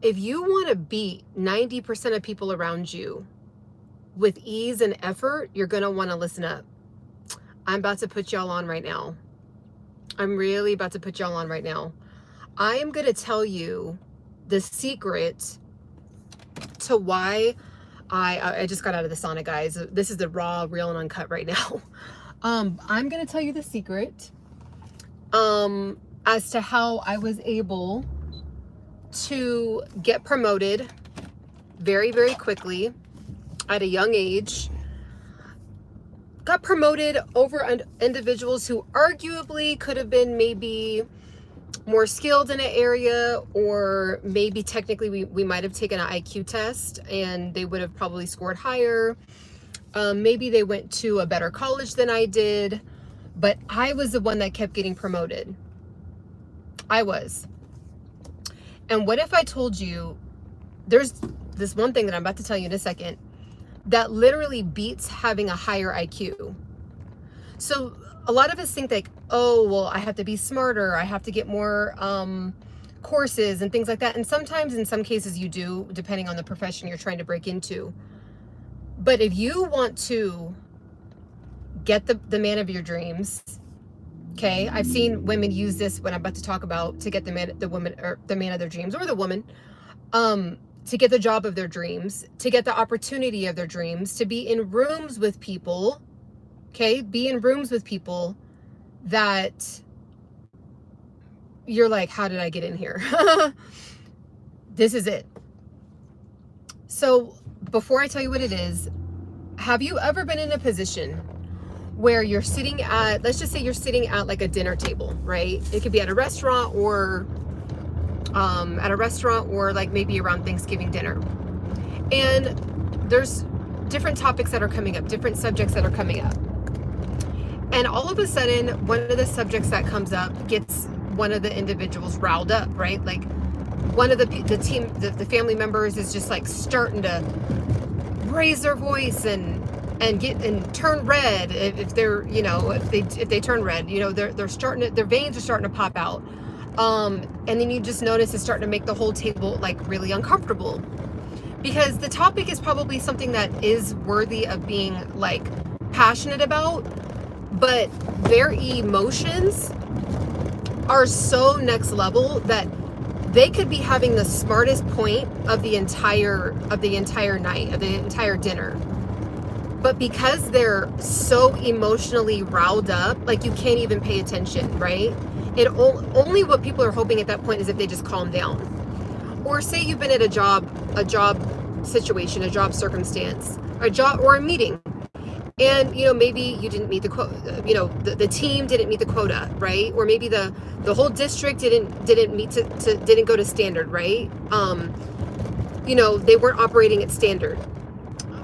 if you want to beat 90% of people around you with ease and effort, you're going to want to listen up. I'm about to put y'all on right now. I'm really about to put y'all on right now. I am going to tell you the secret to why I just got out of the sauna, guys. This is the raw, real, and uncut right now. I'm going to tell you the secret as to how I was able to get promoted very, very quickly at a young age. Got promoted over individuals who arguably could have been maybe more skilled in an area, or maybe technically we might have taken an IQ test and they would have probably scored higher. Maybe they went to a better college than I did, but I was the one that kept getting promoted. I was. And what if I told you, there's this one thing that I'm about to tell you in a second that literally beats having a higher IQ. So a lot of us think like, oh, well, I have to be smarter. I have to get more courses and things like that. And sometimes in some cases you do, depending on the profession you're trying to break into. But if you want to get the man of your dreams, okay, I've seen women use this when I'm about to talk about to get the man of their dreams, or the woman, to get the job of their dreams, to get the opportunity of their dreams, to be in rooms with people, okay, be in rooms with people that you're like, how did I get in here? This is it. So before I tell you what it is, have you ever been in a position where you're sitting at, let's just say you're sitting at like a dinner table, right? It could be at a restaurant or like maybe around Thanksgiving dinner. And there's different topics that are coming up, different subjects that are coming up. And all of a sudden, one of the subjects that comes up gets one of the individuals riled up, right? Like one of the team, the family members is just like starting to raise their voice and turn red if they're, you know, if they turn red, you know, they're starting to, their veins are starting to pop out. And then you just notice it's starting to make the whole table like really uncomfortable, because the topic is probably something that is worthy of being like passionate about, but their emotions are so next level that they could be having the smartest point of the entire night, of the entire dinner. But because they're so emotionally riled up, like you can't even pay attention, right? Only what people are hoping at that point is if they just calm down. Or say you've been at a job situation, a job circumstance, or a meeting, and you know, maybe you didn't meet the quota, you know, the team didn't meet the quota, right? Or maybe the whole district didn't go to standard, right? You know, they weren't operating at standard.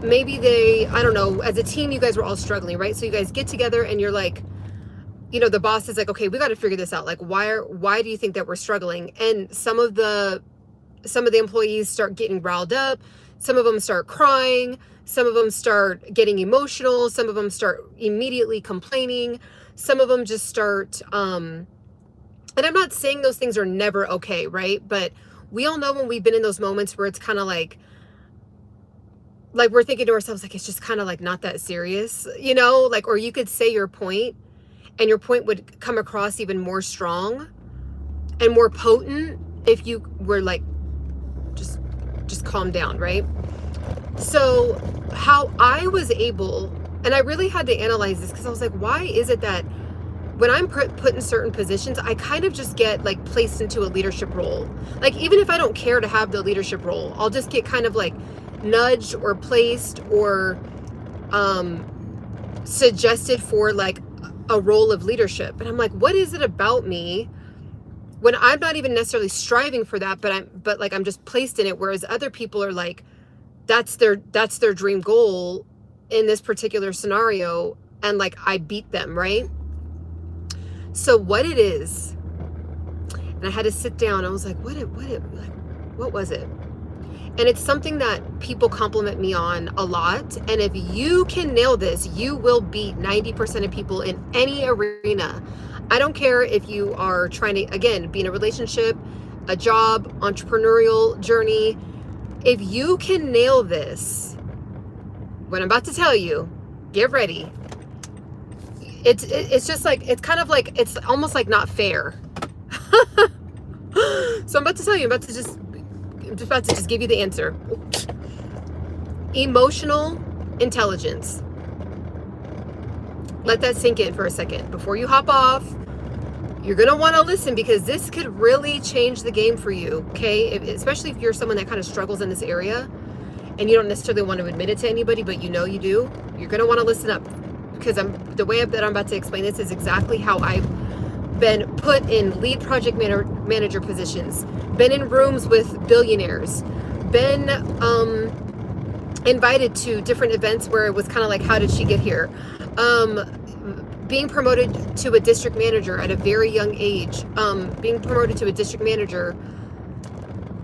Maybe I don't know, as a team you guys were all struggling, right? So you guys get together and you're like, you know, the boss is like, okay, we got to figure this out. Like, why do you think that we're struggling? And some of the employees start getting riled up. Some of them start crying. Some of them start getting emotional. Some of them start immediately complaining. Some of them just start, and I'm not saying those things are never okay, right? But we all know when we've been in those moments where it's kind of like we're thinking to ourselves, like, it's just kind of like not that serious, you know, like, or you could say your point and your point would come across even more strong and more potent if you were like, just calm down, right? So how I was able, and I really had to analyze this, because I was like, why is it that when I'm put in certain positions, I kind of just get like placed into a leadership role? Like, even if I don't care to have the leadership role, I'll just get kind of like nudged or placed or suggested for like a role of leadership. And I'm like, what is it about me when I'm not even necessarily striving for that, but I'm just placed in it, whereas other people are like, that's their dream goal in this particular scenario, and like I beat them, right? So what it is, and I had to sit down, I was like, what was it? And it's something that people compliment me on a lot. And if you can nail this, you will beat 90% of people in any arena. I don't care if you are trying to, again, be in a relationship, a job, entrepreneurial journey. If you can nail this, what I'm about to tell you, get ready. It's just like, it's kind of like, it's almost like not fair. So I'm about to tell you, I'm just about to just give you the answer. Emotional intelligence. Let that sink in for a second. Before you hop off, you're going to want to listen, because this could really change the game for you, okay? Especially if you're someone that kind of struggles in this area and you don't necessarily want to admit it to anybody, but you know you do. You're going to want to listen up, because the way that I'm about to explain this is exactly how I've been put in lead project manager positions, been in rooms with billionaires, been invited to different events where it was kind of like, how did she get here? Being promoted to a district manager at a very young age, being promoted to a district manager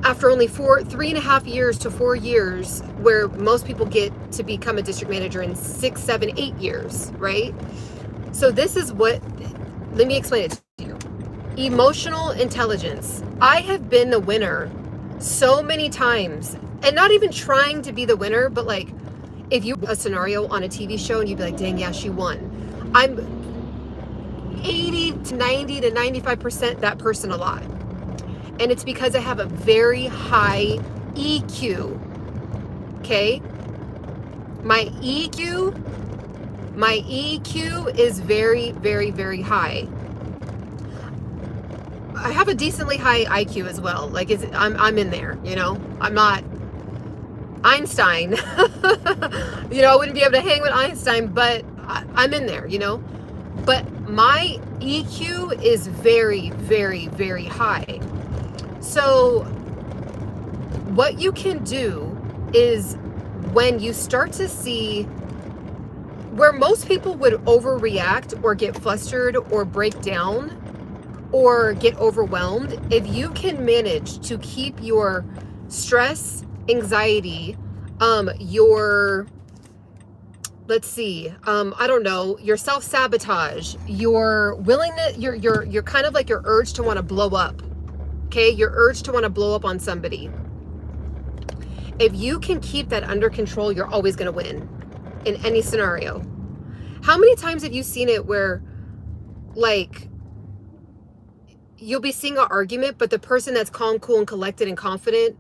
after only 3.5 years to 4 years, where most people get to become a district manager in 6, 7, 8 years, right? So this is what, let me explain it to you. Emotional intelligence. I have been the winner so many times, and not even trying to be the winner, but like, if you a scenario on a TV show and you'd be like, dang, yeah, she won. I'm 80 to 90 to 95% that person a lot. And it's because I have a very high EQ. Okay? My EQ is very, very, very high. I have a decently high IQ as well. Like, I'm in there, you know? I'm not Einstein. You know, I wouldn't be able to hang with Einstein, but I'm in there, you know? But my EQ is very, very, very high. So what you can do is, when you start to see where most people would overreact or get flustered or break down or get overwhelmed, if you can manage to keep your stress, anxiety, your, let's see, I don't know, your self-sabotage, your willingness, your kind of like your urge to want to blow up, okay? Your urge to want to blow up on somebody. If you can keep that under control, you're always going to win in any scenario. How many times have you seen it where, like, you'll be seeing an argument, but the person that's calm, cool, and collected and confident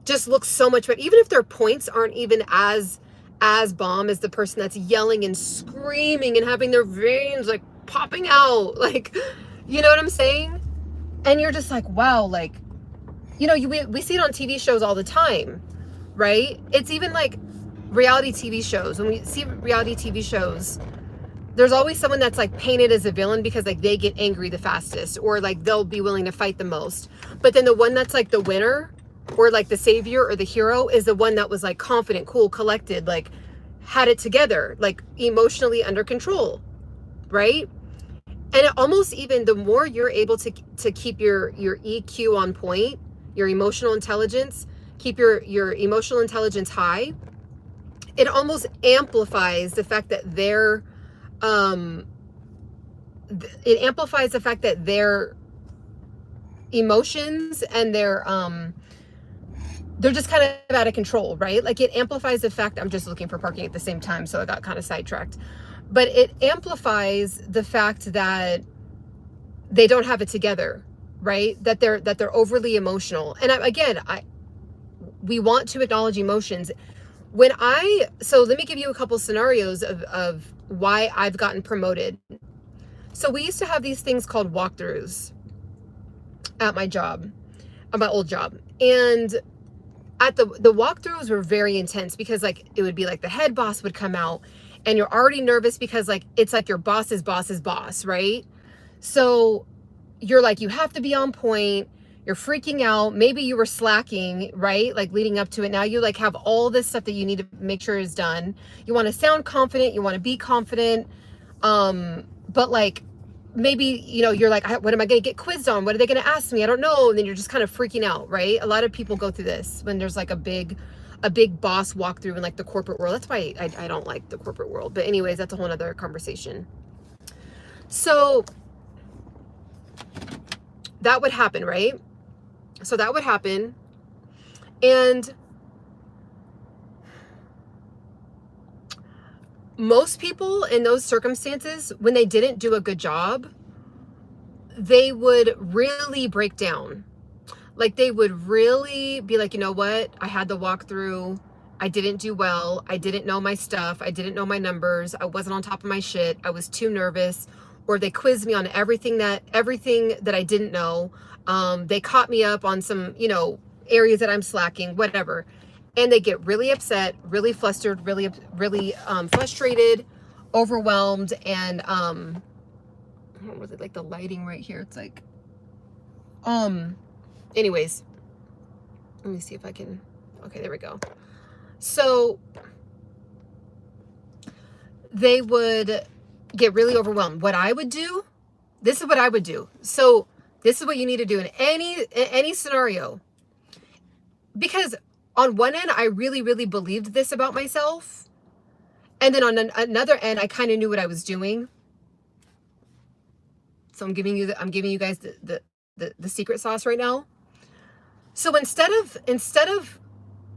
just looks so much better, even if their points aren't even as bomb as the person that's yelling and screaming and having their veins like popping out, like, you know what I'm saying? And you're just like, wow, like, you know, we see it on TV shows all the time, right? It's even like reality TV shows. When we see reality TV shows, there's always someone that's like painted as a villain because like they get angry the fastest, or like they'll be willing to fight the most. But then the one that's like the winner, or like the savior or the hero, is the one that was like confident, cool, collected, like had it together, like emotionally under control, right? And it almost, even the more you're able to keep your EQ on point, your emotional intelligence, keep your emotional intelligence high, it almost amplifies the fact that their emotions and they're just kind of out of control, right? Like, it amplifies the fact, I'm just looking for parking at the same time, so I got kind of sidetracked. But it amplifies the fact that they don't have it together, right? That they're overly emotional. And we want to acknowledge emotions. So let me give you a couple scenarios of why I've gotten promoted. So we used to have these things called walkthroughs at my job, at my old job. And at the walkthroughs were very intense, because like it would be like the head boss would come out and you're already nervous because like it's like your boss's boss's boss, right? So you're like, you have to be on point. You're freaking out. Maybe you were slacking, right? Like leading up to it. Now you like have all this stuff that you need to make sure is done. You want to sound confident. You want to be confident. But like, maybe, you know, you're like, what am I going to get quizzed on? What are they going to ask me? I don't know. And then you're just kind of freaking out, right? A lot of people go through this when there's like a big boss walkthrough in like the corporate world. That's why I don't like the corporate world. But anyways, that's a whole nother conversation. So that would happen, right? So that would happen. And most people in those circumstances, when they didn't do a good job, they would really break down. Like they would really be like, you know what? I had the walkthrough. I didn't do well. I didn't know my stuff. I didn't know my numbers. I wasn't on top of my shit. I was too nervous. Or they quizzed me on everything that I didn't know. They caught me up on some, areas that I'm slacking, whatever. And they get really upset, really flustered, really frustrated, overwhelmed, and I don't really like the lighting right here. It's like, anyways, let me see if I can, okay, there we go. So they would get really overwhelmed. What I would do, this is what I would do. So this is what you need to do in any scenario. Because on one end, I really, really believed this about myself. And then on another end, I kind of knew what I was doing. So I'm giving you guys the secret sauce right now. So instead of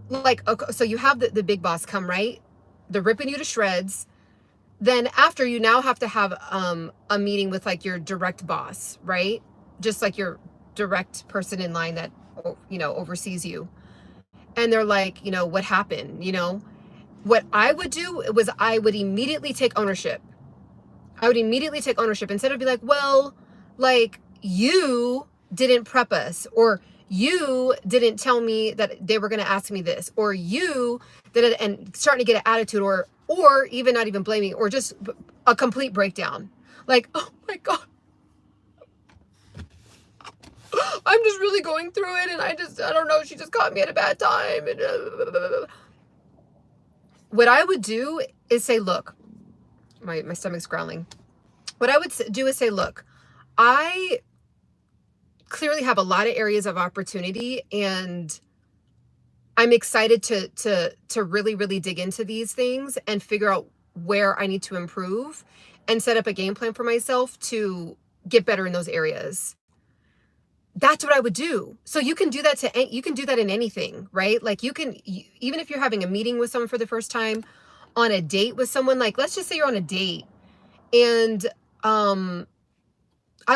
like, okay, so you have the big boss come, right? They're ripping you to shreds. Then after, you now have to have a meeting with like your direct boss, right? Just like your direct person in line that, oversees you. And they're like, what happened? What I would do was I would immediately take ownership. Instead of be like, well, like, you didn't prep us, or you didn't tell me that they were going to ask me this, or you did it, and starting to get an attitude, or even not even blaming, or just a complete breakdown. Like, oh my God, I'm just really going through it, and I don't know, she just caught me at a bad time. And what I would do is say, look, my stomach's growling. What I would do is say, look, I clearly have a lot of areas of opportunity, and I'm excited to really, really dig into these things and figure out where I need to improve and set up a game plan for myself to get better in those areas. That's what I would do. So you can do that in anything, right? Like even if you're having a meeting with someone for the first time, on a date with someone, like let's just say you're on a date and I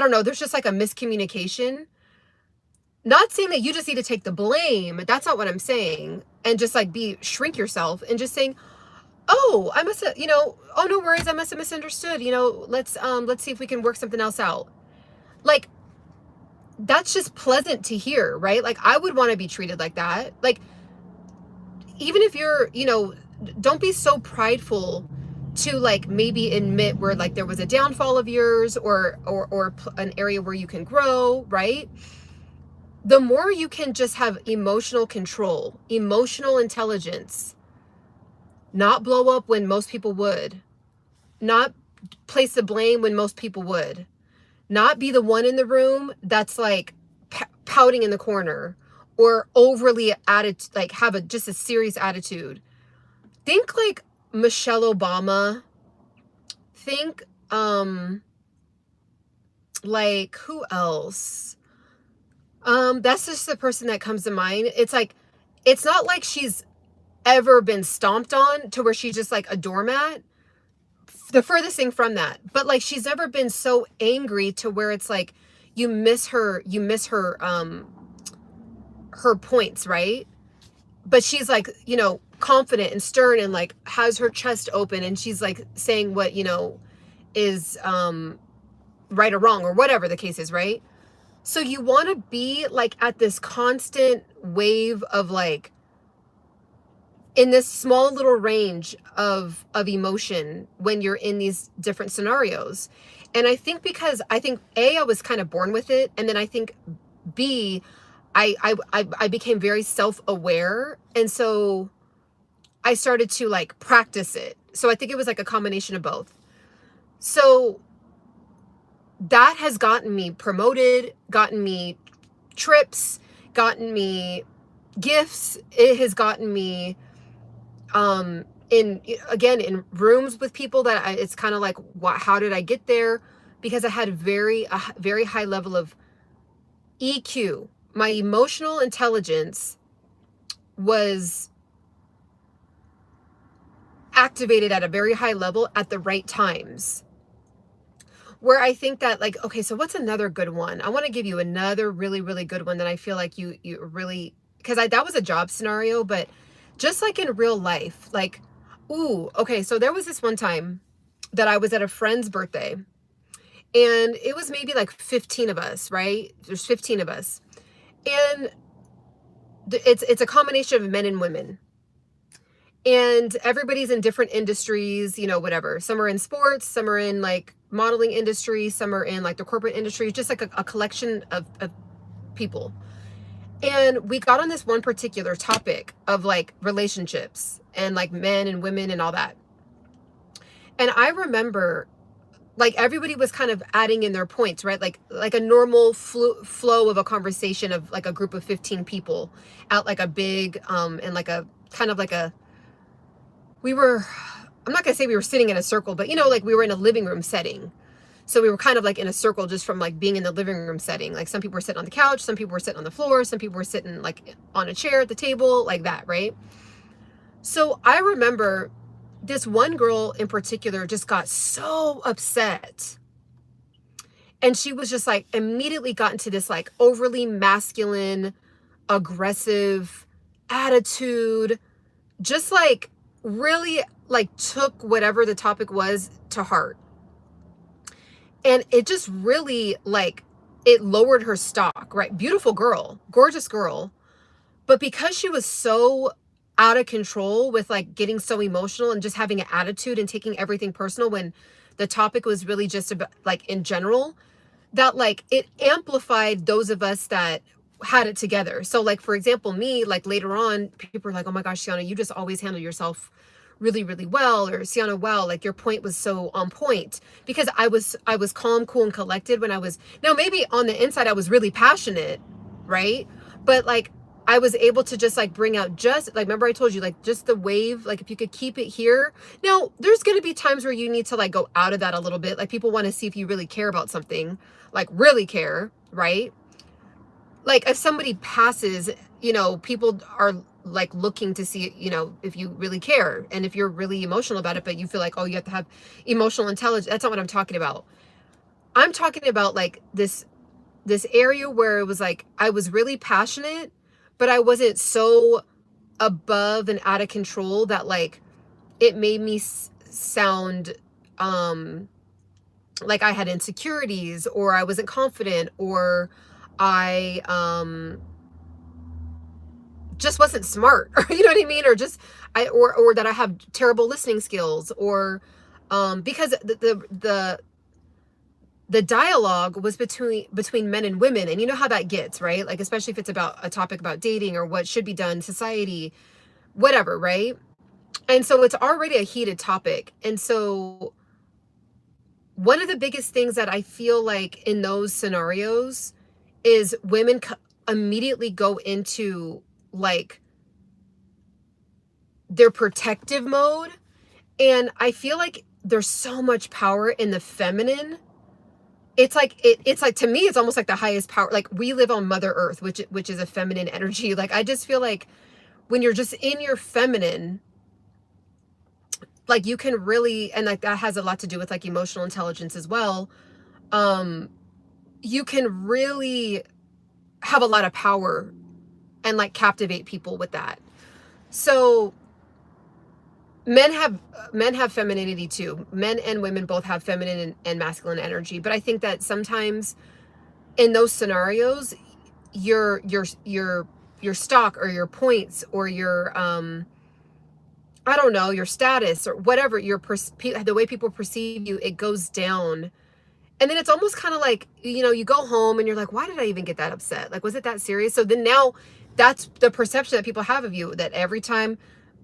don't know, there's just like a miscommunication. Not saying that you just need to take the blame. That's not what I'm saying. And just like shrink yourself and just saying, oh, I must have, oh, no worries, I must have misunderstood. Let's see if we can work something else out. Like, that's just pleasant to hear, right? Like, I would want to be treated like that. Like, even if you're, don't be so prideful to like maybe admit where like there was a downfall of yours or an area where you can grow, right? The more you can just have emotional control, emotional intelligence, not blow up when most people would, not place the blame when most people would, not be the one in the room that's like pouting in the corner or overly like have just a serious attitude. Think like Michelle Obama. Think like who else? That's just the person that comes to mind. It's like, it's not like she's ever been stomped on to where she's just like a doormat. The furthest thing from that. But like, she's never been so angry to where it's like, you miss her points, right? But she's like, confident and stern and like has her chest open and she's like saying what, is right or wrong or whatever the case is, right? So you want to be like at this constant wave of like, in this small little range of emotion when you're in these different scenarios. And I think because A, I was kind of born with it. And then I think B, I became very self-aware. And so I started to like practice it. So I think it was like a combination of both. So that has gotten me promoted, gotten me trips, gotten me gifts. It has gotten me in rooms with people that it's kind of like, how did I get there? Because I had a very high level of EQ, my emotional intelligence was activated at a very high level at the right times. Where I think that, like, okay, so what's another good one? I want to give you another really, really good one that I feel like you really, because that was a job scenario, but just like in real life, like, ooh, okay, so there was this one time that I was at a friend's birthday, and it was maybe like 15 of us, right? There's 15 of us. And it's a combination of men and women. And everybody's in different industries, you know, whatever. Some are in sports, some are in like modeling industry, some are in like the corporate industry, just like a collection of people. And we got on this one particular topic of like relationships and like men and women and all that. And I remember like everybody was kind of adding in their points, right? Like a normal flow of a conversation of like a group of 15 people at like a big and like a kind of like a, I'm not gonna say we were sitting in a circle, but you know, like we were in a living room setting. So we were kind of like in a circle just from like being in the living room setting. Like some people were sitting on the couch, some people were sitting on the floor, some people were sitting like on a chair at the table, like that, right? So I remember this one girl in particular just got so upset. And she was just like immediately got into this like overly masculine, aggressive attitude, just like really like took whatever the topic was to heart. And it just really like, it lowered her stock, right? Beautiful girl, gorgeous girl. But because she was so out of control with like getting so emotional and just having an attitude and taking everything personal when the topic was really just about like in general, that like it amplified those of us that had it together. So like, for example, me, like later on, people are like, oh my gosh, Sienna, you just always handle yourself really, really well, or Sienna, wow, like your point was so on point, because I was calm, cool, and collected when I was, now maybe on the inside I was really passionate, right? But like I was able to just like bring out just like, remember I told you like just the wave, like if you could keep it here. Now there's going to be times where you need to like go out of that a little bit. Like people want to see if you really care about something, like really care, right? Like if somebody passes, you know, people are like looking to see, you know, if you really care and if you're really emotional about it, but you feel like, oh, you have to have emotional intelligence. That's not what I'm talking about. I'm talking about like this area where it was like, I was really passionate, but I wasn't so above and out of control that like it made me sound like I had insecurities, or I wasn't confident, or I just wasn't smart, or you know what I mean, or just or that I have terrible listening skills, or because the dialogue was between men and women, and you know how that gets, right? Like especially if it's about a topic about dating or what should be done, society, whatever, right? And so it's already a heated topic. And so one of the biggest things that I feel like in those scenarios is women immediately go into like their protective mode. And I feel like there's so much power in the feminine. It's like to me it's almost like the highest power. Like we live on Mother Earth, which is a feminine energy. Like I just feel like when you're just in your feminine, like you can really, and like that has a lot to do with like emotional intelligence as well. You can really have a lot of power and like captivate people with that. So men have femininity too. Men and women both have feminine and masculine energy. But I think that sometimes in those scenarios, your stock or your points or your I don't know, your status or whatever, the way people perceive you, it goes down. And then it's almost kind of like, you know, you go home and you're like, why did I even get that upset? Like, was it that serious? So then now that's the perception that people have of you, that every time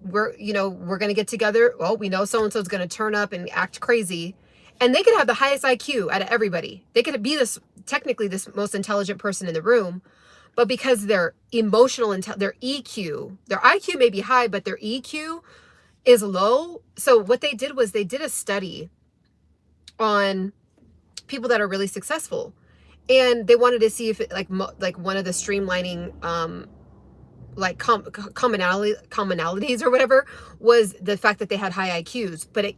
we're going to get together, well, we know so-and-so is going to turn up and act crazy. And they could have the highest IQ out of everybody. They could be technically this most intelligent person in the room, but because their their EQ, their IQ may be high, but their EQ is low. So what they did was they did a study on people that are really successful. And they wanted to see if it, like one of the streamlining like commonalities or whatever was the fact that they had high IQs, but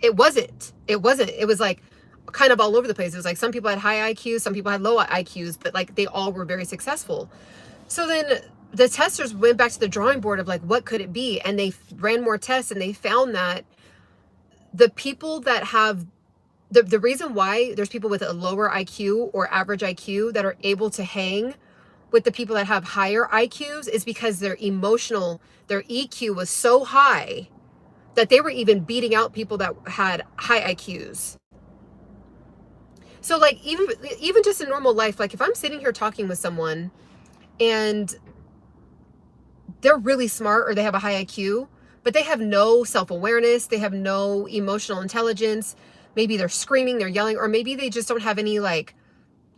it wasn't. It was like kind of all over the place. It was like some people had high IQs, some people had low IQs, but like they all were very successful. So then the testers went back to the drawing board of like, what could it be? And they ran more tests, and they found that the people that have the reason why there's people with a lower IQ or average IQ that are able to hang with the people that have higher IQs is because their EQ was so high that they were even beating out people that had high IQs. So like even just in normal life, like if I'm sitting here talking with someone and they're really smart or they have a high IQ, but they have no self-awareness, they have no emotional intelligence, maybe they're screaming, they're yelling, or maybe they just don't have any like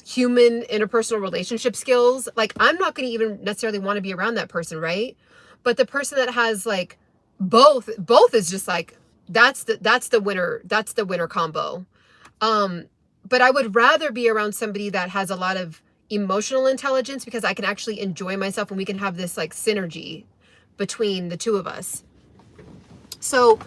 human interpersonal relationship skills, like I'm not going to even necessarily want to be around that person, right? But the person that has like both is just like that's the winner combo. But I would rather be around somebody that has a lot of emotional intelligence, because I can actually enjoy myself and we can have this like synergy between the two of us. So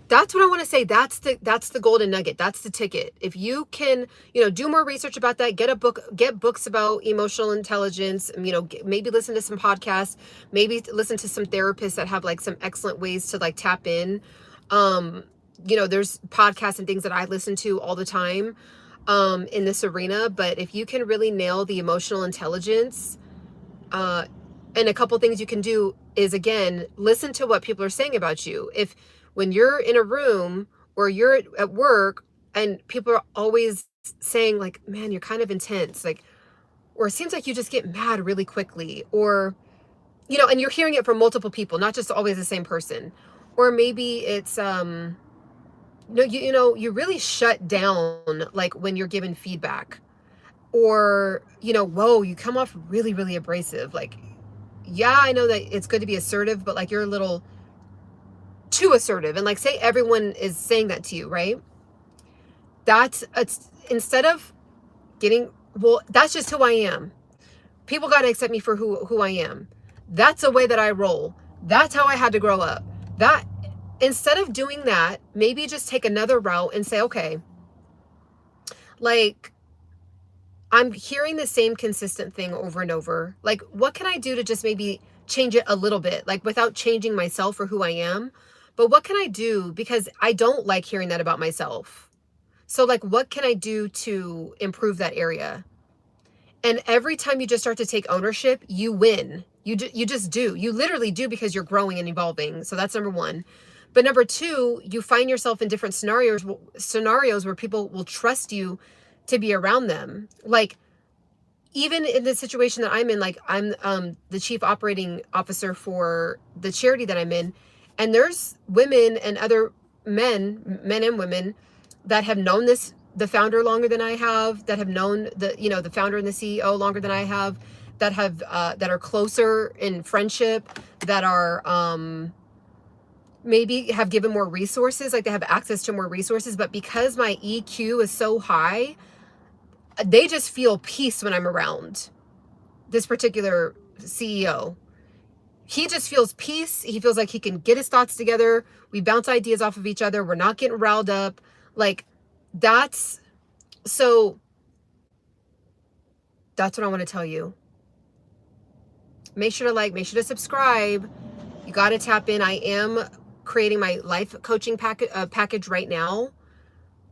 that's what I want to say. That's the golden nugget. That's the ticket. If you can, do more research about that, get books about emotional intelligence, maybe listen to some podcasts, maybe listen to some therapists that have like some excellent ways to like tap in. There's podcasts and things that I listen to all the time in this arena. But if you can really nail the emotional intelligence, and a couple things you can do is, again, listen to what people are saying about you. When you're in a room or you're at work and people are always saying like, man, you're kind of intense, like, or it seems like you just get mad really quickly, or, and you're hearing it from multiple people, not just always the same person. Or maybe it's, you really shut down, like when you're given feedback, or, whoa, you come off really, really abrasive. Like, yeah, I know that it's good to be assertive, but like you're a little too assertive, and like say everyone is saying that to you, right? Instead of getting, well, that's just who I am. People got to accept me for who I am. That's the way that I roll. That's how I had to grow up. That instead of doing that, maybe just take another route and say, okay, like I'm hearing the same consistent thing over and over. Like, what can I do to just maybe change it a little bit, like without changing myself or who I am? But what can I do? Because I don't like hearing that about myself. So like, what can I do to improve that area? And every time you just start to take ownership, you win. You just do. You literally do, because you're growing and evolving. So that's number one. But number two, you find yourself in different scenarios where people will trust you to be around them. Like, even in the situation that I'm in, like I'm the chief operating officer for the charity that I'm in. And there's women and other men and women that have known the founder longer than I have, that have known the founder and the CEO longer than I have, that are closer in friendship, that are maybe have given more resources, like they have access to more resources. But because my EQ is so high, they just feel peace when I'm around this particular CEO. He just feels peace. He feels like he can get his thoughts together. We bounce ideas off of each other. We're not getting riled up. Like, that's what I want to tell you. Make sure to subscribe. You got to tap in. I am creating my life coaching package right now.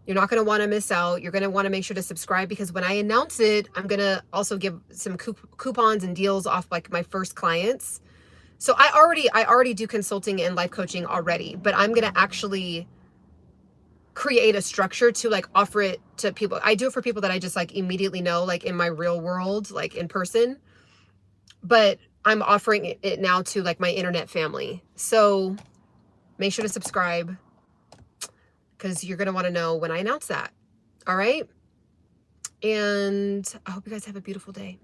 You're not going to want to miss out. You're going to want to make sure to subscribe, because when I announce it, I'm going to also give some coupons and deals off like my first clients. So I already do consulting and life coaching already, but I'm going to actually create a structure to like offer it to people. I do it for people that I just like immediately know, like in my real world, like in person, but I'm offering it now to like my internet family. So make sure to subscribe, because you're going to want to know when I announce that. All right. And I hope you guys have a beautiful day.